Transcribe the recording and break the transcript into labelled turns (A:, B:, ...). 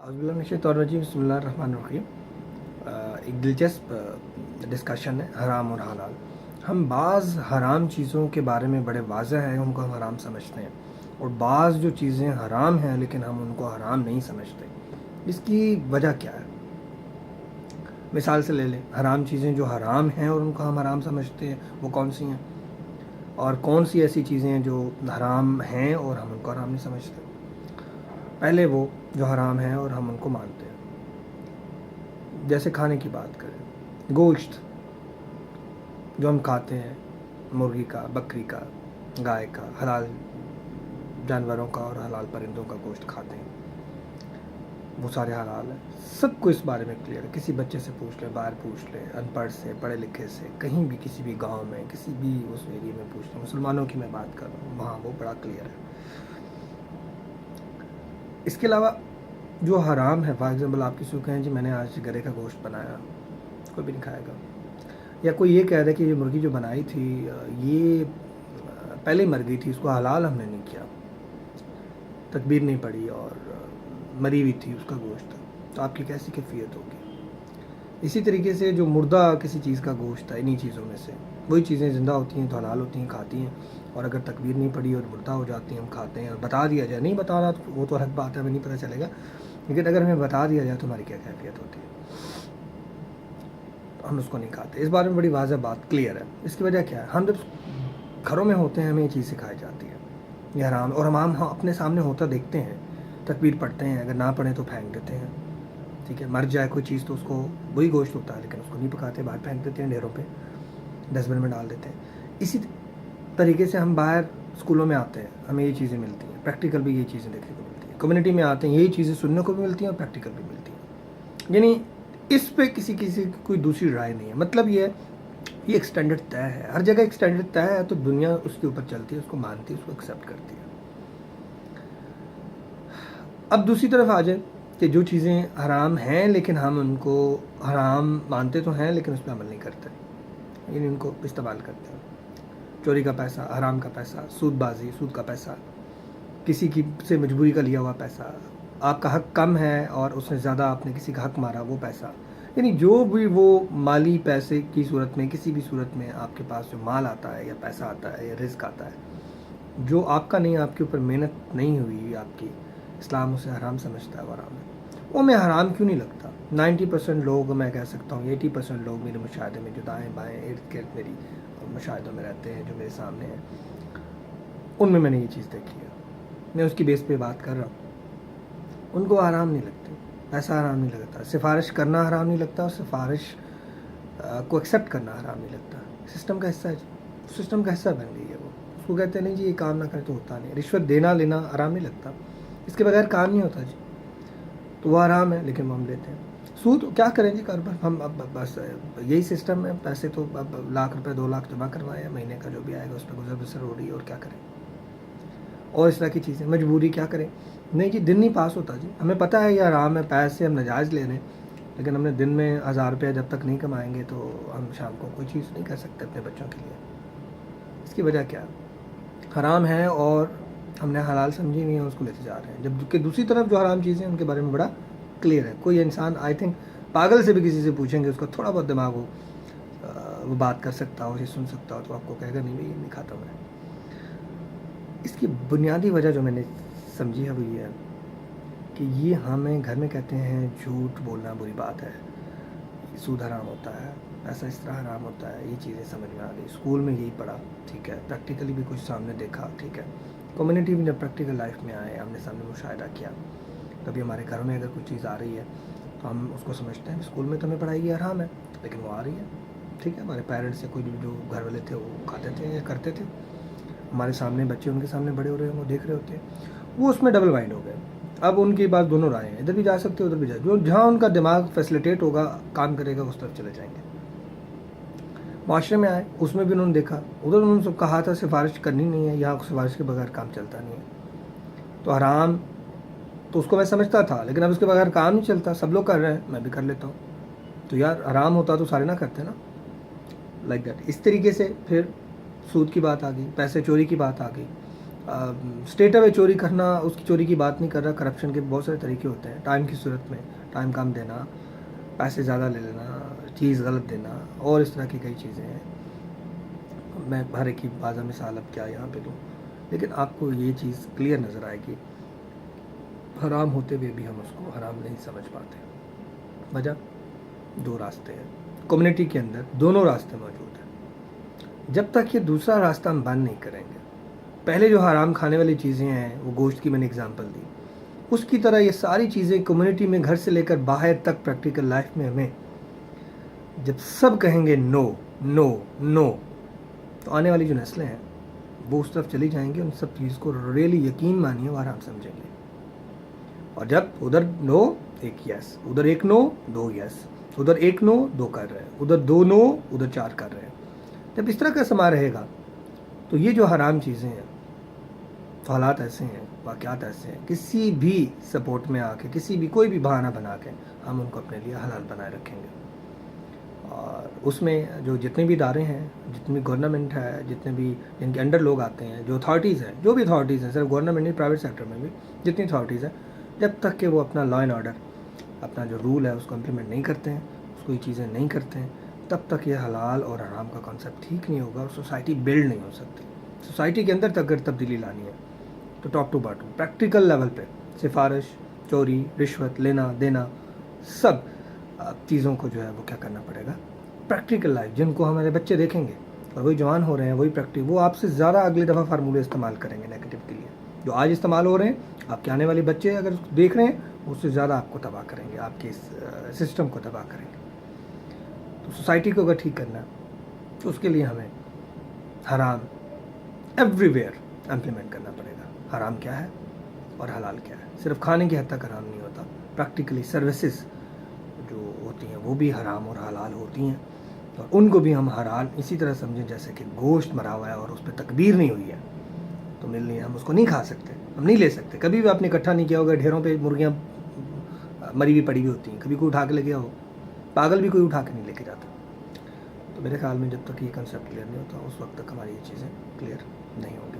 A: औज़ुबिल्लाहिमिनश्शैतानिर्रजीम बिस्मिल्लाहिर्रहमानिर्रहीम। एक दिलचस्प डिस्कशन है हराम और हलाल। हम बाज़ हराम चीज़ों के बारे में बड़े वाज़ेह हैं, उनको हम हराम समझते हैं, और बाज़ जो चीज़ें हराम हैं लेकिन हम उनको हराम नहीं समझते। इसकी वजह क्या है? मिसाल से ले लें, हराम चीज़ें जो हराम हैं और उनको हम हराम समझते हैं, वो कौन सी हैं, और कौन सी ऐसी चीज़ें हैं जो हराम हैं और हम उनको हराम नहीं समझते। पहले वो जो हराम हैं और हम उनको मानते हैं। जैसे खाने की बात करें, गोश्त जो हम खाते हैं, मुर्गी का, बकरी का, गाय का, हलाल जानवरों का और हलाल परिंदों का गोश्त खाते हैं, वो सारे हलाल हैं। सबको इस बारे में क्लियर है। किसी बच्चे से पूछ लें, बाहर पूछ लें, अनपढ़ से, पढ़े लिखे से, कहीं भी किसी भी गांव में, किसी भी उस एरिया में पूछ लें, मुसलमानों की मैं बात कर रहा हूँ, वहाँ वो बड़ा क्लियर है। इसके अलावा जो हराम है, फॉर एग्ज़ाम्पल आप किसी को कहें जी मैंने आज गधे का गोश्त बनाया, कोई भी नहीं खाएगा। या कोई ये कह रहा है कि ये मुर्गी जो बनाई थी ये पहले ही मर गई थी, इसको हलाल हमने नहीं किया, तकबीर नहीं पड़ी और मरी हुई थी उसका गोश्त, तो आपकी कैसी कैफियत होगी? इसी तरीके से जो मुर्दा किसी चीज़ का गोश्त है, इन्हीं चीज़ों में से वही चीज़ें ज़िंदा होती हैं तो हलाल होती हैं, खाती हैं, और अगर तकबीर नहीं पड़ी और मुर्दा हो जाती हैं हम खाते हैं। और बता दिया जाए, नहीं बता रहा तो वो तो अलग बात है, हमें नहीं पता चलेगा, लेकिन अगर हमें बता दिया जाए तो हमारी क्या कैफियत होती है, तो हम उसको नहीं खाते। इस बारे में बड़ी वाज़ह बात क्लियर है। इसकी वजह क्या है? हम जब घरों में होते हैं हमें ये चीज़ सिखाई जाती है, ये हराम, और हम अपने सामने होता देखते हैं, तकबीर पढ़ते हैं, अगर ना पढ़ें तो फेंक देते हैं, ठीक है। मर जाए कोई चीज़ तो उसको, वही गोश्त होता है लेकिन उसको नहीं पकाते, बाहर फेंक देते हैं, ढेरों पे, डस्टबिन में डाल देते हैं। इसी तरीके से हम बाहर स्कूलों में आते हैं, हमें ये चीज़ें मिलती हैं, प्रैक्टिकल भी ये चीज़ें देखने को मिलती हैं। कम्युनिटी में आते हैं, यही चीज़ें सुनने को भी मिलती हैं और प्रैक्टिकल भी मिलती हैं। यानी इस पे किसी किसी की कोई दूसरी राय नहीं है। मतलब ये है, ये एक स्टैंडर्ड तय है, हर जगह एक स्टैंडर्ड तय है, तो दुनिया उसके ऊपर चलती है, उसको मानती है, उसको एक्सेप्ट करती है। अब दूसरी तरफ आ जाए कि जो चीज़ें हराम हैं लेकिन हम उनको हराम मानते तो हैं लेकिन उस पर अमल नहीं करते, यानी उनको इस्तेमाल करते हैं। चोरी का पैसा, हराम का पैसा, सूदबाजी, सूद का पैसा, किसी की से मजबूरी का लिया हुआ पैसा, आपका हक कम है और उसने ज़्यादा आपने किसी का हक मारा, वो पैसा, यानी जो भी वो माली पैसे की सूरत में, किसी भी सूरत में आपके पास जो माल आता है या पैसा आता है या रिस्क आता है, जो आपका नहीं, आपके ऊपर मेहनत नहीं हुई आपकी, इस्लाम उसे हराम समझता है, वो हराम है। वो मैं हराम क्यों नहीं लगता? 90% लोग, मैं कह सकता हूँ 80% लोग मेरे मुशाहिदे में, जो दाएँ बाएँ इर्द गिर्द मेरी मुशाहिदों में रहते हैं, जो मेरे सामने हैं, उनमें मैंने ये चीज़ देखी है, मैं उसकी बेस पे बात कर रहा हूँ। उनको हराम नहीं लगती, पैसा हराम नहीं लगता, सिफारिश करना हराम नहीं लगता, और सिफारिश को एक्सेप्ट करना हराम नहीं लगता। सिस्टम का हिस्सा है, सिस्टम का हिस्सा बन गई है वो। उसको कहते हैं नहीं जी ये काम ना करे तो होता नहीं। रिश्वत देना लेना हराम नहीं लगता, इसके बगैर काम नहीं होता जी, तो वो हराम है लेकिन वो हम लेते हैं। सूद क्या करें जी, कारोबार हम अब बस यही सिस्टम है, पैसे तो अब लाख रुपए 2 लाख जमा करवाए, महीने का जो भी आएगा उस पर गुजर बसर हो रही है, और क्या करें? और इस तरह की चीज़ें, मजबूरी क्या करें? नहीं जी, दिन नहीं पास होता जी, हमें पता है ये आराम है, पैसे हम नाजायज़ ले रहे हैं, लेकिन हमने दिन में 1000 रुपया जब तक नहीं कमाएंगे तो हम शाम को कोई चीज़ नहीं कर सकते अपने बच्चों के लिए। इसकी वजह क्या? हराम है और हमने हलाल समझी नहीं है, उसको लेते जा रहे हैं, जबकि दूसरी तरफ जो हराम चीज़ें हैं उनके बारे में बड़ा क्लियर है। कोई इंसान, आई थिंक पागल से भी किसी से पूछेंगे, उसका थोड़ा बहुत दिमाग हो, वो बात कर सकता हो, ये सुन सकता हो, तो आपको कहेगा नहीं भाई ये नहीं खाता मैं। इसकी बुनियादी वजह जो मैंने समझी है वो ये है कि ये हमें घर में कहते हैं झूठ बोलना बुरी बात है, सूद हराम होता है, पैसा इस तरह हराम होता है, ये चीज़ें समझ में आ गई, स्कूल में यही पढ़ा, ठीक है, प्रैक्टिकली भी कुछ सामने देखा, ठीक है, कम्युनिटी में जब प्रैक्टिकल लाइफ में आए, हमने सामने मुशाहिदा किया, कभी हमारे घर में अगर कोई चीज़ आ रही है तो हम उसको समझते हैं स्कूल में तो हमें पढ़ाई की हराम है, लेकिन वो आ रही है, ठीक है, हमारे पेरेंट्स या कोई जो घर वाले थे वो खाते थे या करते थे, हमारे सामने बच्चे उनके सामने बड़े हो रहे हैं, वो देख रहे होते हैं, वो उसमें डबल माइंड हो गए। अब उनकी बात दोनों राय हैं, इधर भी जा सकते उधर भी जा, जो जहाँ उनका दिमाग फैसिलिटेट होगा, काम करेगा, उस तरफ चले जाएंगे। माशरे में आए, उसमें भी उन्होंने देखा, उधर उन्होंने सब कहा था सिफारिश करनी नहीं है, यहाँ सिफारिश के बगैर काम चलता नहीं है, तो हराम तो उसको मैं समझता था, लेकिन अब उसके बगैर काम नहीं चलता, सब लोग कर रहे हैं मैं भी कर लेता हूँ, तो यार हराम होता तो सारे ना करते ना, लाइक दैट। इस तरीके से फिर सूद की बात आ गई, पैसे चोरी की बात आ गई, اسٹیٹ اوے چوری کرنا، اس کی چوری کی بات نہیں کر رہا. کرپشن کے بہت سارے طریقے ہوتے ہیں. ٹائم کی صورت میں ٹائم کم دینا، پیسے زیادہ لے لینا، چیز غلط دینا، اور اس طرح کی کئی چیزیں ہیں. میں ہر ایک کی بازا مثال اب کیا یہاں پہ دوں، لیکن آپ کو یہ چیز کلیئر نظر آئے گی. حرام ہوتے ہوئے بھی ہم اس کو حرام نہیں سمجھ پاتے. وجہ دو راستے ہیں کمیونٹی کے اندر، دونوں راستے موجود ہیں. جب تک یہ دوسرا راستہ ہم بند نہیں کریں گے، پہلے جو حرام کھانے والی چیزیں ہیں، وہ گوشت کی میں نے اگزامپل دی، اس کی طرح یہ ساری چیزیں کمیونٹی میں گھر سے لے کر باہر تک پریکٹیکل لائف میں ہمیں جب سب کہیں گے نو نو نو، تو آنے والی جو نسلیں ہیں وہ اس طرف چلی جائیں گے. ان سب چیز کو ریلی یقین مانیے وہ حرام سمجھیں گے. اور جب ادھر نو ایک یس، ادھر ایک نو دو یس، ادھر ایک نو دو کر رہے ہیں، ادھر دو نو ادھر چار کر رہے ہیں، جب اس طرح کا سما رہے گا تو یہ جو حرام چیزیں ہیں، تو حالات ایسے ہیں، واقعات ایسے ہیں، کسی بھی سپورٹ میں آ کے، کسی بھی کوئی بھی بہانہ بنا کے ہم ان کو اپنے لیے حلال بنائے رکھیں گے. اور اس میں جو جتنے بھی ادارے ہیں، جتنی بھی گورنمنٹ ہے، جتنے بھی جن کے انڈر لوگ آتے ہیں، جو اتھارٹیز ہیں، جو بھی اتھارٹیز ہیں، صرف گورنمنٹ نہیں، پرائیویٹ سیکٹر میں بھی جتنی اتھارٹیز ہیں، جب تک کہ وہ اپنا لا اینڈ آرڈر، اپنا جو رول ہے اس کو امپلیمنٹ نہیں کرتے ہیں، اس کو یہ چیزیں نہیں کرتے ہیں، تب تک یہ حلال اور حرام کا کانسیپٹ ٹھیک نہیں ہوگا اور سوسائٹی بلڈ نہیں ہو سکتی. سوسائٹی کے اندر تک اگر تبدیلی لانی ہے تو top to bottom practical level پہ سفارش، چوری، رشوت لینا دینا، سب چیزوں کو جو ہے وہ کیا کرنا پڑے گا، پریکٹیکل لائف جن کو ہمارے بچے دیکھیں گے اور وہی جوان ہو رہے ہیں، وہی وہ آپ سے زیادہ اگلی دفعہ فارمولے استعمال کریں گے نیگیٹو کے لیے. جو آج استعمال ہو رہے ہیں، آپ کے آنے والے بچے اگر دیکھ رہے ہیں، اس سے زیادہ آپ کو تباہ کریں گے، آپ کے اس سسٹم کو تباہ کریں گے. تو سوسائٹی کو اگر ٹھیک کرنا ہے تو اس کے لیے ہمیں حرام ایوری ویئر امپلیمنٹ کرنا پڑے گا. حرام کیا ہے اور حلال کیا ہے. صرف کھانے کی حد تک حرام نہیں ہوتا، پریکٹیکلی سروسز جو ہوتی ہیں وہ بھی حرام اور حلال ہوتی ہیں، اور ان کو بھی ہم حلال اسی طرح سمجھیں جیسے کہ گوشت مرا ہوا ہے اور اس پہ تکبیر نہیں ہوئی ہے تو مل نہیں، ہم اس کو نہیں کھا سکتے، ہم نہیں لے سکتے. کبھی بھی آپ نے اکٹھا نہیں کیا ہوگا، ڈھیروں پہ مرغیاں مری ہوئی پڑی ہوئی ہوتی ہیں، کبھی کوئی اٹھا کے لے گیا ہو، پاگل بھی کوئی اٹھا کے نہیں لے کے جاتا. تو میرے خیال میں جب تک یہ کنسیپٹ کلیئر نہیں ہوتا، اس وقت تک ہماری یہ چیزیں کلیئر نہیں ہوں گی.